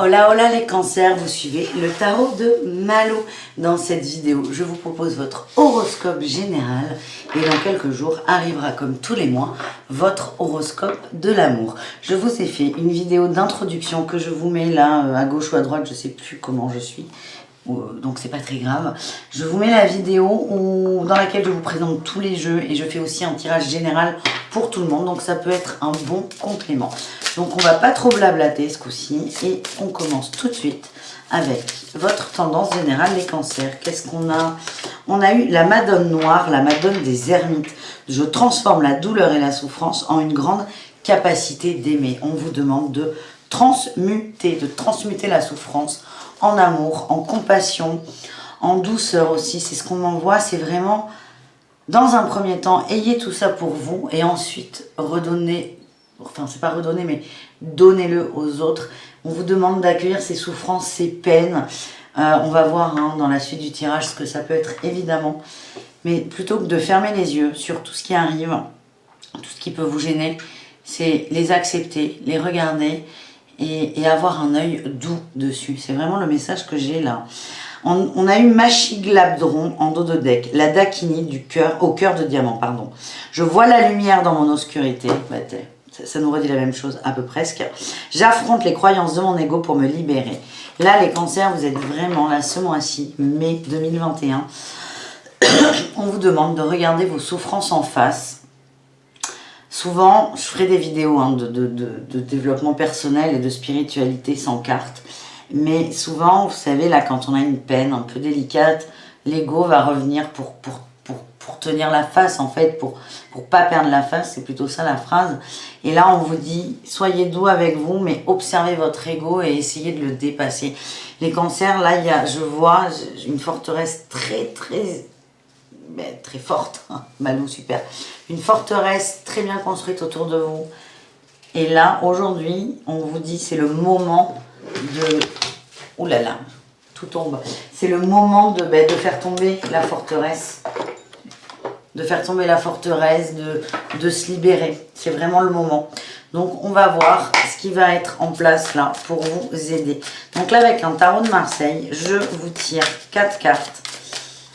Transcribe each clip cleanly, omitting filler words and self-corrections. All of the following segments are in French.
Hola hola les cancers, vous suivez le tarot de Malo. Dans cette vidéo, je vous propose votre horoscope général et dans quelques jours arrivera comme tous les mois votre horoscope de l'amour. Je vous ai fait une vidéo d'introduction que je vous mets là à gauche ou à droite, je sais plus comment je suis. Donc c'est pas très grave. Je vous mets la vidéo dans laquelle je vous présente tous les jeux et je fais aussi un tirage général pour tout le monde. Donc ça peut être un bon complément. Donc on va pas trop blablater ce coup-ci et on commence tout de suite avec votre tendance générale les cancers. Qu'est-ce qu'on a? On a eu la Madone noire, la Madone des ermites. Je transforme la douleur et la souffrance en une grande capacité d'aimer. On vous demande de transmuter la souffrance en amour, en compassion, en douceur aussi. C'est ce qu'on m'envoie. C'est vraiment, dans un premier temps, ayez tout ça pour vous et ensuite redonnez, enfin c'est pas redonner, mais donnez-le aux autres. On vous demande d'accueillir ces souffrances, ces peines. On va voir dans la suite du tirage ce que ça peut être évidemment. Mais plutôt que de fermer les yeux sur tout ce qui arrive, tout ce qui peut vous gêner, c'est les accepter, les regarder et avoir un œil doux dessus. C'est vraiment le message que j'ai là. On a eu Machiglabdron en dos de deck, la Dakini du cœur, au cœur de diamant, pardon. Je vois la lumière dans mon obscurité. Ça nous redit la même chose, à peu presque. J'affronte les croyances de mon ego pour me libérer. Là, les cancers, vous êtes vraiment là ce mois-ci, mai 2021. On vous demande de regarder vos souffrances en face. Souvent, je ferai des vidéos de développement personnel et de spiritualité sans carte. Mais souvent, vous savez, là, quand on a une peine un peu délicate, l'ego va revenir pour tenir la face, en fait, pour pas perdre la face. C'est plutôt ça la phrase. Et là, on vous dit, soyez doux avec vous, mais observez votre ego et essayez de le dépasser. Les cancers, là, je vois une forteresse très forte, Malou, super. Une forteresse très bien construite autour de vous. Et là, aujourd'hui, on vous dit, c'est le moment de... Ouh là là, tout tombe. C'est le moment de faire tomber la forteresse. De faire tomber la forteresse, de se libérer. C'est vraiment le moment. Donc, on va voir ce qui va être en place là pour vous aider. Donc là, avec un tarot de Marseille, je vous tire 4 cartes.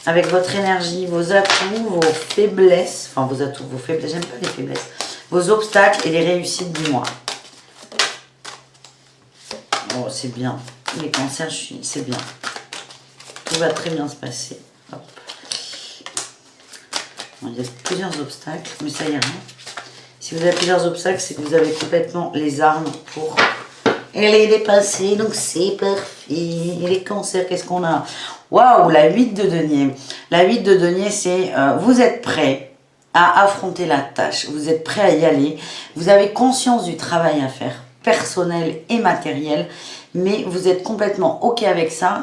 Avec votre énergie, vos atouts, vos faiblesses, enfin vos atouts, vos faiblesses, j'aime pas les faiblesses, vos obstacles et les réussites du mois. Oh, c'est bien. Les cancers, c'est bien. Tout va très bien se passer. Hop. Bon, il y a plusieurs obstacles, mais ça ira. Si vous avez plusieurs obstacles, c'est que vous avez complètement les armes pour les dépasser. Donc c'est parfait. Et les cancers, qu'est-ce qu'on a? Waouh, la 8 de denier. La 8 de denier, c'est vous êtes prêt à affronter la tâche. Vous êtes prêt à y aller. Vous avez conscience du travail à faire, personnel et matériel. Mais vous êtes complètement OK avec ça.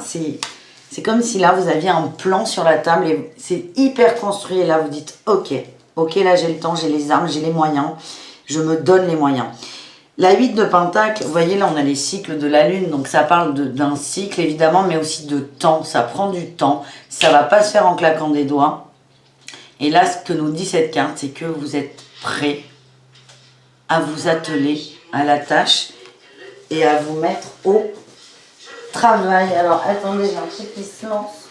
C'est comme si là, vous aviez un plan sur la table et c'est hyper construit. Et là, vous dites OK, là, j'ai le temps, j'ai les armes, j'ai les moyens. Je me donne les moyens. La 8 de Pentacle, vous voyez là on a les cycles de la Lune, donc ça parle d'un cycle évidemment, mais aussi de temps, ça prend du temps, ça ne va pas se faire en claquant des doigts. Et là ce que nous dit cette carte, c'est que vous êtes prêt à vous atteler à la tâche et à vous mettre au travail. Alors attendez, j'ai un truc qui se lance.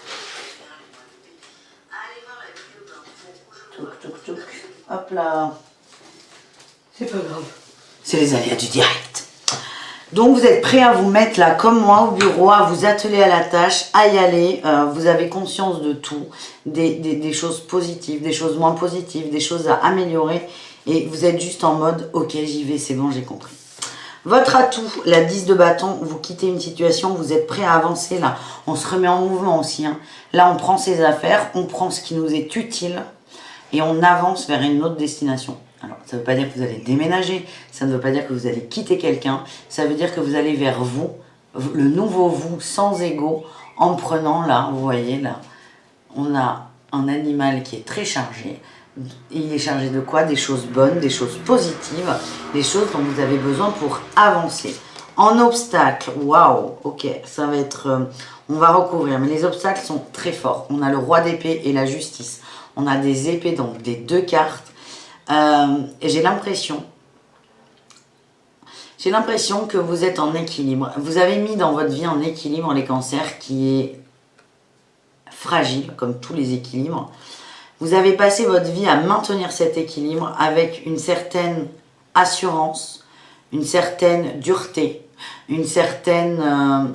Hop là, c'est pas grave. C'est les aléas du direct. Donc vous êtes prêt à vous mettre là comme moi au bureau, à vous atteler à la tâche, à y aller. Vous avez conscience de tout, des choses positives, des choses moins positives, des choses à améliorer. Et vous êtes juste en mode, ok j'y vais, c'est bon, j'ai compris. Votre atout, la 10 de bâton, vous quittez une situation, vous êtes prêt à avancer là. On se remet en mouvement aussi. Là on prend ses affaires, on prend ce qui nous est utile et on avance vers une autre destination. Alors, ça ne veut pas dire que vous allez déménager, ça ne veut pas dire que vous allez quitter quelqu'un, ça veut dire que vous allez vers vous, le nouveau vous, sans ego, en prenant là, vous voyez là, on a un animal qui est très chargé. Il est chargé de quoi? Des choses bonnes, des choses positives, des choses dont vous avez besoin pour avancer. En obstacle, waouh, ok, ça va être, on va recouvrir, mais les obstacles sont très forts. On a le roi d'épée et la justice. On a des épées, donc des 2 cartes. Et j'ai l'impression J'ai l'impression que vous êtes en équilibre. Vous avez mis dans votre vie en équilibre les cancers qui est fragile, comme tous les équilibres. Vous avez passé votre vie à maintenir cet équilibre avec une certaine assurance, une certaine dureté, une certaine...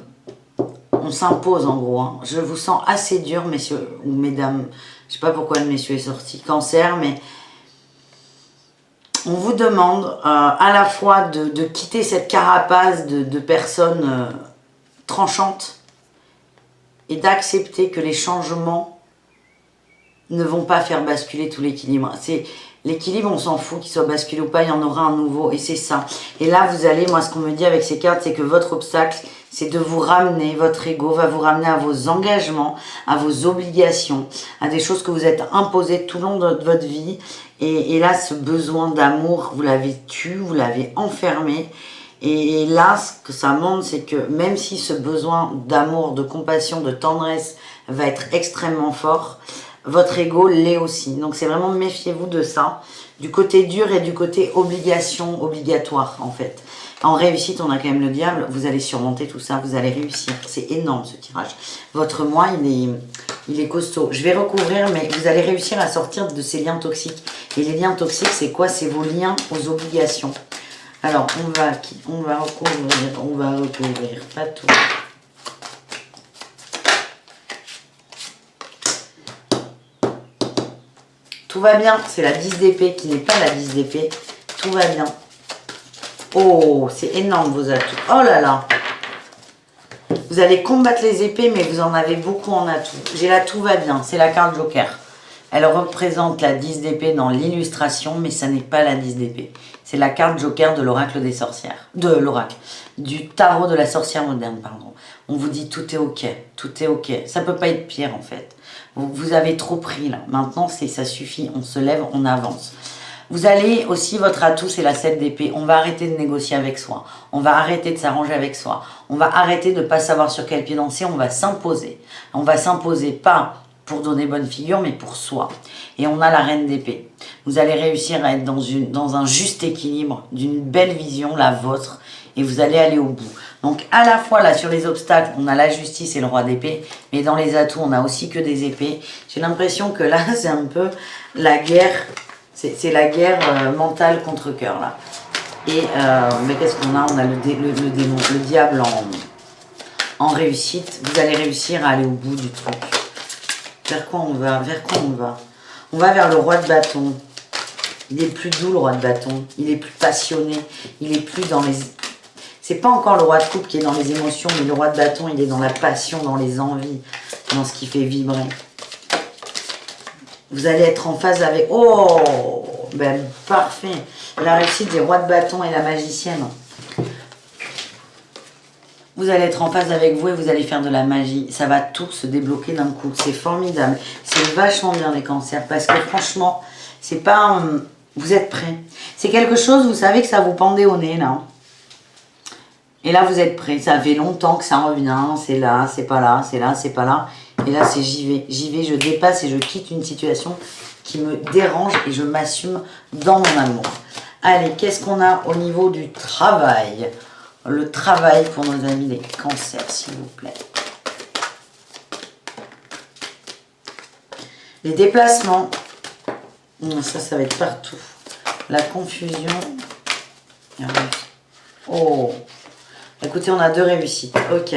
on s'impose en gros. Hein. Je vous sens assez dur, messieurs ou mesdames. Je sais pas pourquoi le messieurs est sorti. Cancer, mais... on vous demande à la fois de quitter cette carapace de personnes tranchantes et d'accepter que les changements ne vont pas faire basculer tout l'équilibre. L'équilibre, on s'en fout qu'il soit basculé ou pas, il y en aura un nouveau et c'est ça. Et là, vous allez, moi ce qu'on me dit avec ces cartes, c'est que votre obstacle, c'est de vous ramener, votre ego va vous ramener à vos engagements, à vos obligations, à des choses que vous êtes imposées tout le long de votre vie. Et là, ce besoin d'amour, vous l'avez tué, vous l'avez enfermé. Et là, ce que ça montre, c'est que même si ce besoin d'amour, de compassion, de tendresse va être extrêmement fort, votre ego l'est aussi. Donc c'est vraiment, méfiez-vous de ça. Du côté dur et du côté obligation, obligatoire en fait. En réussite, on a quand même le diable. Vous allez surmonter tout ça, vous allez réussir. C'est énorme ce tirage. Votre moi, il est costaud. Je vais recouvrir, mais vous allez réussir à sortir de ces liens toxiques. Et les liens toxiques, c'est quoi? C'est vos liens aux obligations. Alors, on va recouvrir, pas tout. Tout va bien, c'est la 10 d'épée qui n'est pas la 10 d'épée. Tout va bien. Oh, c'est énorme vos atouts. Oh là là. Vous allez combattre les épées, mais vous en avez beaucoup en atout. J'ai la tout va bien, c'est la carte Joker. Elle représente la 10 d'épée dans l'illustration, mais ça n'est pas la 10 d'épée. C'est la carte Joker de l'oracle des sorcières. De l'oracle. Du tarot de la sorcière moderne, pardon. On vous dit tout est ok, tout est ok. Ça peut pas être pire en fait. Vous avez trop pris là. Maintenant, ça suffit. On se lève, on avance. Vous allez aussi, votre atout, c'est la 7 d'épée. On va arrêter de négocier avec soi. On va arrêter de s'arranger avec soi. On va arrêter de ne pas savoir sur quel pied danser. On va s'imposer. On va s'imposer pas pour donner bonne figure, mais pour soi. Et on a la reine d'épée. Vous allez réussir à être dans un juste équilibre, d'une belle vision, la vôtre, et vous allez aller au bout. Donc à la fois là sur les obstacles, on a la justice et le roi d'épée, mais dans les atouts, on a aussi que des épées. J'ai l'impression que là, c'est un peu la guerre, c'est la guerre mentale contre cœur là. Et mais qu'est-ce qu'on a? On a le démon, le diable en réussite. Vous allez réussir à aller au bout du truc. Vers quoi on va? Vers quoi on va? On va vers le roi de bâton. Il est plus doux le roi de bâton. Il est plus passionné. Il est plus dans les... C'est pas encore le roi de coupe qui est dans les émotions, mais le roi de bâton, il est dans la passion, dans les envies, dans ce qui fait vibrer. Vous allez être en phase avec... Oh, ben parfait. La réussite des rois de bâton et la magicienne. Vous allez être en phase avec vous et vous allez faire de la magie. Ça va tout se débloquer d'un coup. C'est formidable. C'est vachement bien les cancers. Parce que franchement, c'est pas... vous êtes prêts. C'est quelque chose, vous savez que ça vous pendait au nez là. Et là, vous êtes prêts. Ça fait longtemps que ça revient. C'est là, c'est pas là, c'est là, c'est pas là. Et là, c'est j'y vais. J'y vais, je dépasse et je quitte une situation qui me dérange et je m'assume dans mon amour. Allez, qu'est-ce qu'on a au niveau du travail? Le travail pour nos amis les cancers, s'il vous plaît. Les déplacements. Ça va être partout. La confusion. Oh. Écoutez, on a 2 réussites. Ok.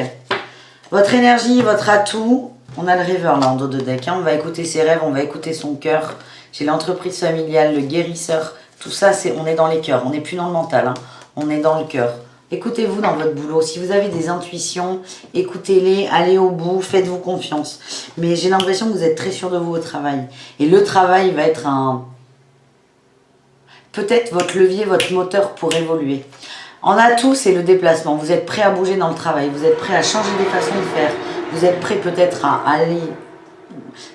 Votre énergie, votre atout. On a le rêveur là en dos de deck. Hein. On va écouter ses rêves, on va écouter son cœur. J'ai l'entreprise familiale, le guérisseur. Tout ça, on est dans les cœurs. On n'est plus dans le mental. Hein. On est dans le cœur. Écoutez-vous dans votre boulot. Si vous avez des intuitions, écoutez-les, allez au bout, faites-vous confiance. Mais j'ai l'impression que vous êtes très sûr de vous au travail. Et le travail va être peut-être votre levier, votre moteur pour évoluer. En atout, c'est le déplacement. Vous êtes prêt à bouger dans le travail. Vous êtes prêt à changer des façons de faire. Vous êtes prêt peut-être à aller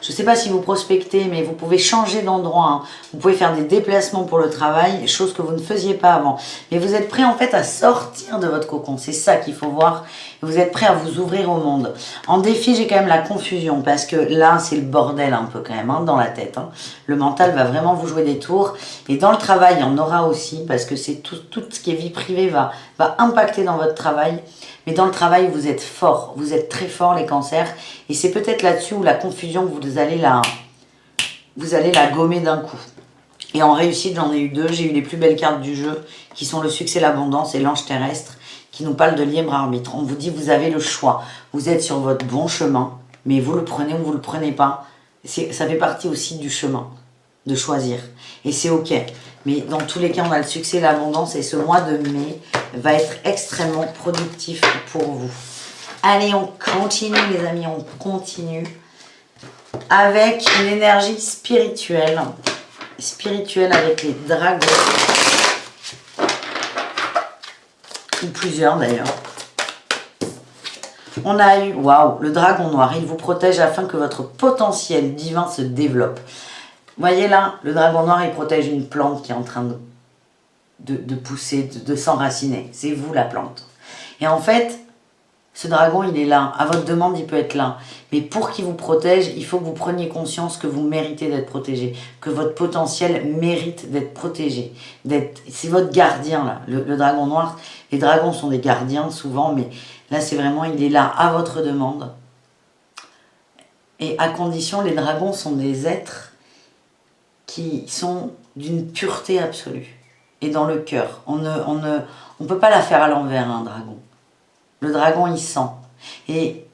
je ne sais pas si vous prospectez, mais vous pouvez changer d'endroit. Hein. Vous pouvez faire des déplacements pour le travail, chose que vous ne faisiez pas avant. Mais vous êtes prêt en fait à sortir de votre cocon. C'est ça qu'il faut voir. Vous êtes prêt à vous ouvrir au monde. En défi, j'ai quand même la confusion parce que là, c'est le bordel un peu quand même hein, dans la tête. Hein. Le mental va vraiment vous jouer des tours. Et dans le travail, il y en aura aussi parce que c'est tout ce qui est vie privée va impacter dans votre travail. Mais dans le travail, vous êtes fort. Vous êtes très fort, les cancers. Et c'est peut-être là-dessus où la confusion, vous allez la gommer d'un coup. Et en réussite, j'en ai eu 2. J'ai eu les plus belles cartes du jeu, qui sont le succès, l'abondance et l'ange terrestre, qui nous parlent de libre arbitre. On vous dit, vous avez le choix. Vous êtes sur votre bon chemin, mais vous le prenez ou vous ne le prenez pas. Ça fait partie aussi du chemin, de choisir. Et c'est OK. Mais dans tous les cas, on a le succès, l'abondance. Et ce mois de mai va être extrêmement productif pour vous. Allez, on continue les amis, on continue avec une énergie spirituelle. Spirituelle avec les dragons. Ou plusieurs d'ailleurs. On a eu, waouh, le dragon noir. Il vous protège afin que votre potentiel divin se développe. Vous voyez là, le dragon noir, il protège une plante qui est en train de pousser, de s'enraciner. C'est vous la plante. Et en fait, ce dragon, il est là. À votre demande, il peut être là. Mais pour qu'il vous protège, il faut que vous preniez conscience que vous méritez d'être protégé. Que votre potentiel mérite d'être protégé. C'est votre gardien, là. Le dragon noir, les dragons sont des gardiens, souvent. Mais là, c'est vraiment, il est là à votre demande. Et à condition, les dragons sont des êtres qui sont d'une pureté absolue. Et dans le cœur. On peut pas la faire à l'envers, un dragon. Le dragon, il sent. Et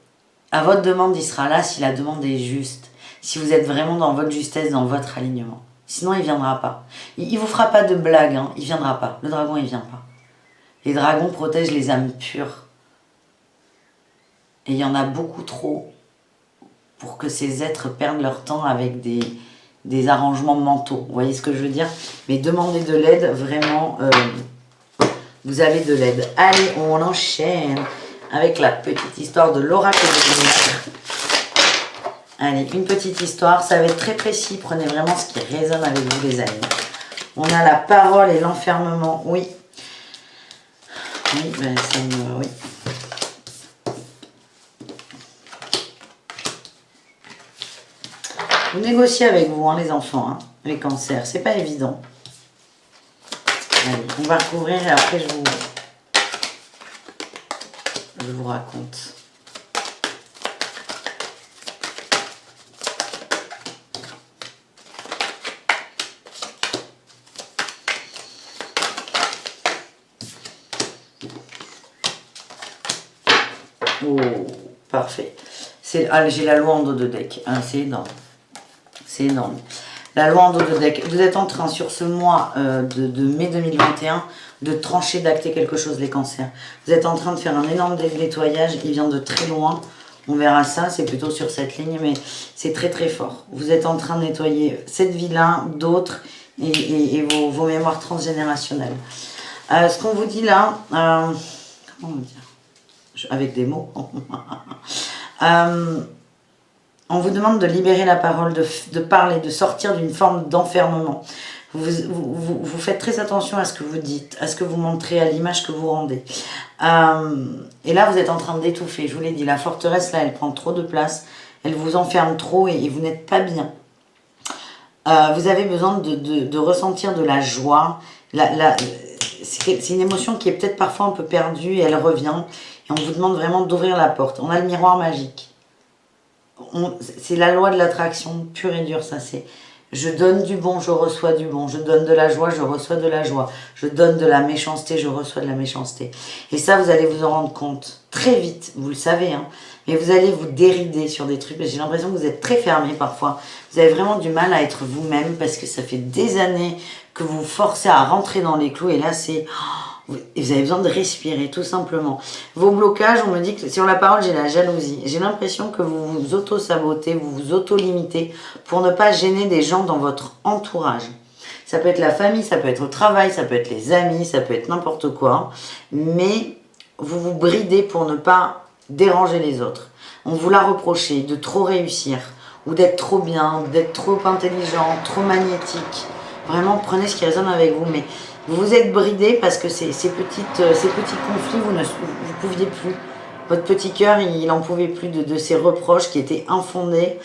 à votre demande, il sera là si la demande est juste. Si vous êtes vraiment dans votre justesse, dans votre alignement. Sinon, il ne viendra pas. Il ne vous fera pas de blague. Hein. Il ne viendra pas. Le dragon, il ne vient pas. Les dragons protègent les âmes pures. Et il y en a beaucoup trop pour que ces êtres perdent leur temps avec des arrangements mentaux. Vous voyez ce que je veux dire? Mais demandez de l'aide, vraiment... vous avez de l'aide. Allez, on enchaîne avec la petite histoire de l'oracle de lumière. Allez, une petite histoire. Ça va être très précis. Prenez vraiment ce qui résonne avec vous, les amis. On a la parole et l'enfermement. Oui. Oui, ben ça me... Oui. Vous négociez avec vous, hein, les enfants, hein, les cancers. C'est pas évident. Allez, on va recouvrir et après je vous raconte. Oh, parfait. J'ai la loi en dos de deck. Hein, c'est énorme. C'est énorme. La loi en dos de deck. Vous êtes en train, sur ce mois de mai 2021, de trancher, d'acter quelque chose, les cancers. Vous êtes en train de faire un énorme nettoyage. Il vient de très loin. On verra ça. C'est plutôt sur cette ligne, mais c'est très très fort. Vous êtes en train de nettoyer cette vie-là, d'autres, et vos mémoires transgénérationnelles. Ce qu'on vous dit là... comment dire, avec des mots. On vous demande de libérer la parole, de parler, de sortir d'une forme d'enfermement. Vous faites très attention à ce que vous dites, à ce que vous montrez, à l'image que vous rendez. Et là, vous êtes en train d'étouffer. Je vous l'ai dit, la forteresse, là, elle prend trop de place. Elle vous enferme trop et vous n'êtes pas bien. Vous avez besoin de ressentir de la joie. C'est une émotion qui est peut-être parfois un peu perdue et elle revient. Et on vous demande vraiment d'ouvrir la porte. On a le miroir magique. C'est la loi de l'attraction pure et dure, ça c'est je donne du bon, je reçois du bon, je donne de la joie, je reçois de la joie, je donne de la méchanceté, je reçois de la méchanceté. Et ça, vous allez vous en rendre compte très vite, vous le savez, hein, mais vous allez vous dérider sur des trucs. J'ai l'impression que vous êtes très fermé parfois. Vous avez vraiment du mal à être vous-même parce que ça fait des années que vous vous forcez à rentrer dans les clous et là c'est... Vous avez besoin de respirer, tout simplement. Vos blocages, on me dit que sur la parole, j'ai la jalousie. J'ai l'impression que vous vous auto-sabotez, vous vous auto-limitez pour ne pas gêner des gens dans votre entourage. Ça peut être la famille, ça peut être au travail, ça peut être les amis, ça peut être n'importe quoi. Mais vous vous bridez pour ne pas déranger les autres. On vous l'a reproché de trop réussir ou d'être trop bien, d'être trop intelligent, trop magnétique. Vraiment, prenez ce qui résonne avec vous, mais vous vous êtes bridé parce que ces petits conflits, vous ne pouviez plus. Votre petit cœur, il n'en pouvait plus de ces reproches qui étaient infondés.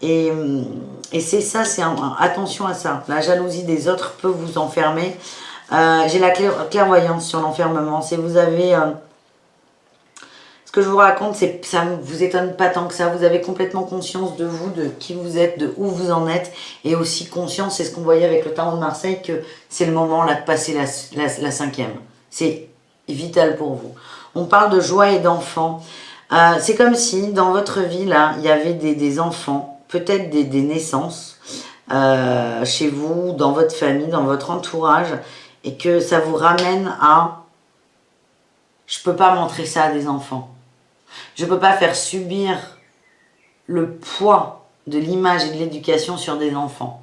Et c'est ça, attention à ça. La jalousie des autres peut vous enfermer. J'ai la clairvoyance sur l'enfermement. C'est vous avez... ce que je vous raconte, ça ne vous étonne pas tant que ça. Vous avez complètement conscience de vous, de qui vous êtes, de où vous en êtes. Et aussi conscience, c'est ce qu'on voyait avec le tarot de Marseille, que c'est le moment là de passer la cinquième. C'est vital pour vous. On parle de joie et d'enfants. C'est comme si dans votre vie, là, il y avait des enfants, peut-être des naissances chez vous, dans votre famille, dans votre entourage, et que ça vous ramène à « je ne peux pas montrer ça à des enfants ». Je ne peux pas faire subir le poids de l'image et de l'éducation sur des enfants.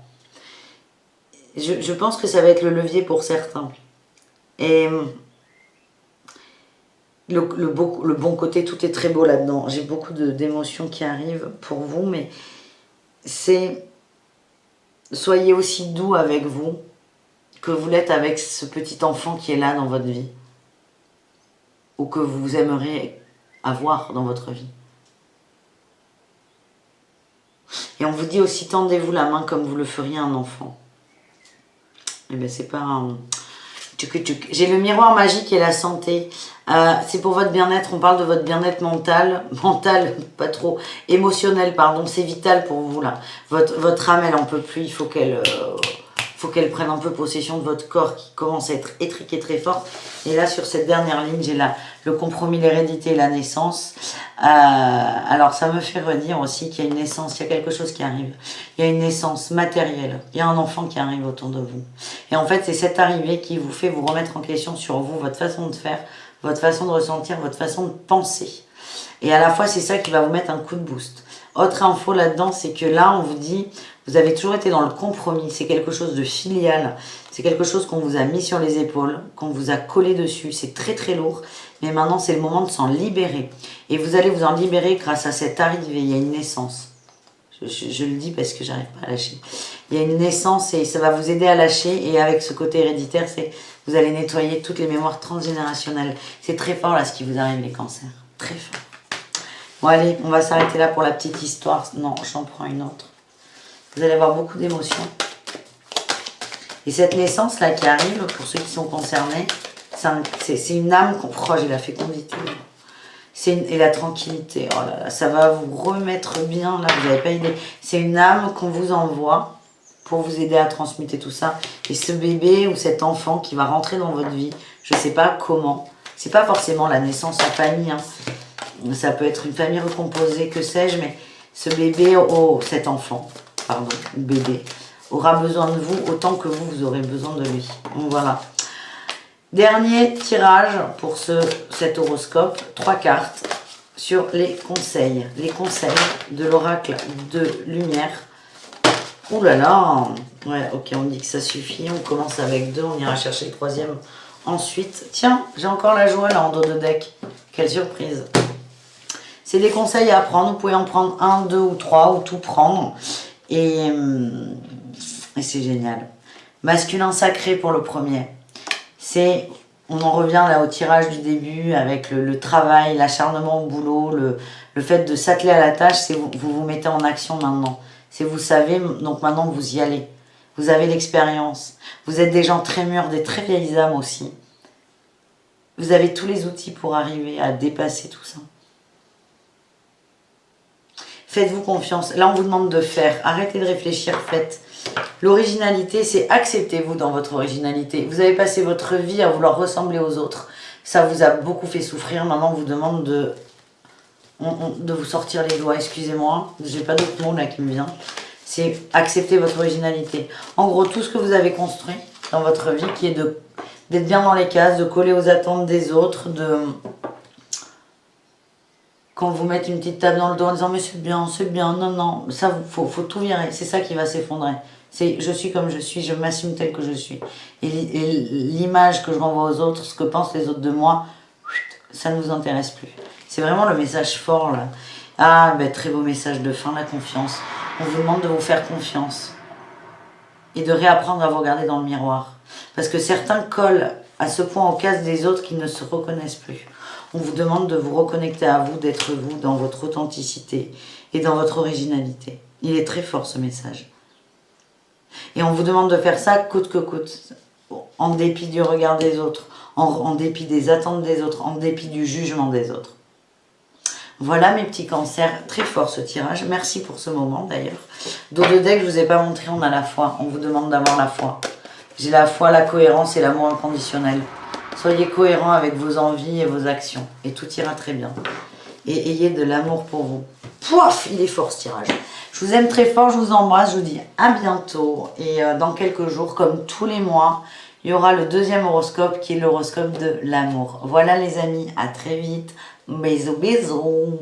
Je pense que ça va être le levier pour certains. Et le bon côté, tout est très beau là-dedans. J'ai beaucoup d'émotions qui arrivent pour vous, mais soyez aussi doux avec vous que vous l'êtes avec ce petit enfant qui est là dans votre vie, ou que vous aimeriez avoir dans votre vie. Et on vous dit aussi, tendez-vous la main comme vous le feriez à un enfant. Eh bien, c'est pas un... J'ai le miroir magique et la santé. C'est pour votre bien-être. On parle de votre bien-être mental, pas trop, émotionnel, pardon. C'est vital pour vous, là. Votre âme, elle en peut plus. Il faut qu'elle prenne un peu possession de votre corps qui commence à être étriqué très fort. Et là, sur cette dernière ligne, j'ai le compromis, l'hérédité et la naissance. Alors, ça me fait redire aussi qu'il y a une naissance, il y a quelque chose qui arrive. Il y a une naissance matérielle. Il y a un enfant qui arrive autour de vous. Et en fait, c'est cette arrivée qui vous fait vous remettre en question sur vous, votre façon de faire, votre façon de ressentir, votre façon de penser. Et à la fois, c'est ça qui va vous mettre un coup de boost. Autre info là-dedans, c'est que là, on vous dit, vous avez toujours été dans le compromis. C'est quelque chose de filial. C'est quelque chose qu'on vous a mis sur les épaules, qu'on vous a collé dessus. C'est très très lourd. Mais maintenant, c'est le moment de s'en libérer. Et vous allez vous en libérer grâce à cette arrivée. Il y a une naissance. Je le dis parce que j'arrive pas à lâcher. Il y a une naissance et ça va vous aider à lâcher. Et avec ce côté héréditaire, vous allez nettoyer toutes les mémoires transgénérationnelles. C'est très fort là ce qui vous arrive, les cancers. Très fort. Bon allez, on va s'arrêter là pour la petite histoire. Non, j'en prends une autre. Vous allez avoir beaucoup d'émotions. Et cette naissance là qui arrive, pour ceux qui sont concernés, c'est une âme qu'on proche et la fécondité. Et la tranquillité. Oh là là, ça va vous remettre bien là, vous n'avez pas idée. C'est une âme qu'on vous envoie pour vous aider à transmuter tout ça. Et ce bébé ou cet enfant qui va rentrer dans votre vie, je ne sais pas comment. C'est pas forcément la naissance en famille, hein. Ça peut être une famille recomposée, que sais-je, mais ce bébé, cet enfant, pardon, bébé, aura besoin de vous autant que vous aurez besoin de lui. Donc voilà. Dernier tirage pour cet horoscope, 3 cartes sur les conseils de l'oracle de lumière. Ouh là là, ouais, ok, on dit que ça suffit, on commence avec 2, on ira chercher le 3e ensuite. Tiens, j'ai encore la joie là en dos de deck, quelle surprise. C'est des conseils à prendre, vous pouvez en prendre 1, 2 ou 3, ou tout prendre, et c'est génial. Masculin sacré pour le premier. On en revient là au tirage du début avec le travail, l'acharnement au boulot, le fait de s'atteler à la tâche, c'est vous mettez en action maintenant. C'est vous savez, donc maintenant vous y allez. Vous avez l'expérience. Vous êtes des gens très mûrs, des très vieilles âmes aussi. Vous avez tous les outils pour arriver à dépasser tout ça. Faites-vous confiance. Là, on vous demande de faire. Arrêtez de réfléchir, faites. L'originalité, c'est acceptez-vous dans votre originalité. Vous avez passé votre vie à vouloir ressembler aux autres. Ça vous a beaucoup fait souffrir. Maintenant, on vous demande de vous sortir les doigts. Excusez-moi, j'ai pas d'autre mot là qui me vient. C'est accepter votre originalité. En gros, tout ce que vous avez construit dans votre vie, qui est d'être bien dans les cases, de coller aux attentes des autres, quand vous mettez une petite tape dans le dos en disant mais c'est bien, non, ça faut tout virer, c'est ça qui va s'effondrer. C'est je suis comme je suis, je m'assume tel que je suis. Et l'image que je renvoie aux autres, ce que pensent les autres de moi, ça ne vous intéresse plus. C'est vraiment le message fort là. Ah, ben, très beau message de fin, la confiance. On vous demande de vous faire confiance et de réapprendre à vous regarder dans le miroir. Parce que certains collent à ce point aux cases des autres qu'ils ne se reconnaissent plus. On vous demande de vous reconnecter à vous, d'être vous dans votre authenticité et dans votre originalité. Il est très fort ce message. Et on vous demande de faire ça coûte que coûte, en dépit du regard des autres, en dépit des attentes des autres, en dépit du jugement des autres. Voilà mes petits cancers, très fort ce tirage. Merci pour ce moment d'ailleurs. Dos de deck, je ne vous ai pas montré, on a la foi. On vous demande d'avoir la foi. J'ai la foi, la cohérence et l'amour inconditionnel. Soyez cohérents avec vos envies et vos actions. Et tout ira très bien. Et ayez de l'amour pour vous. Pouaf, il est fort ce tirage. Je vous aime très fort, je vous embrasse, je vous dis à bientôt. Et dans quelques jours, comme tous les mois, il y aura le deuxième horoscope qui est l'horoscope de l'amour. Voilà les amis, à très vite. Bisous, bisous.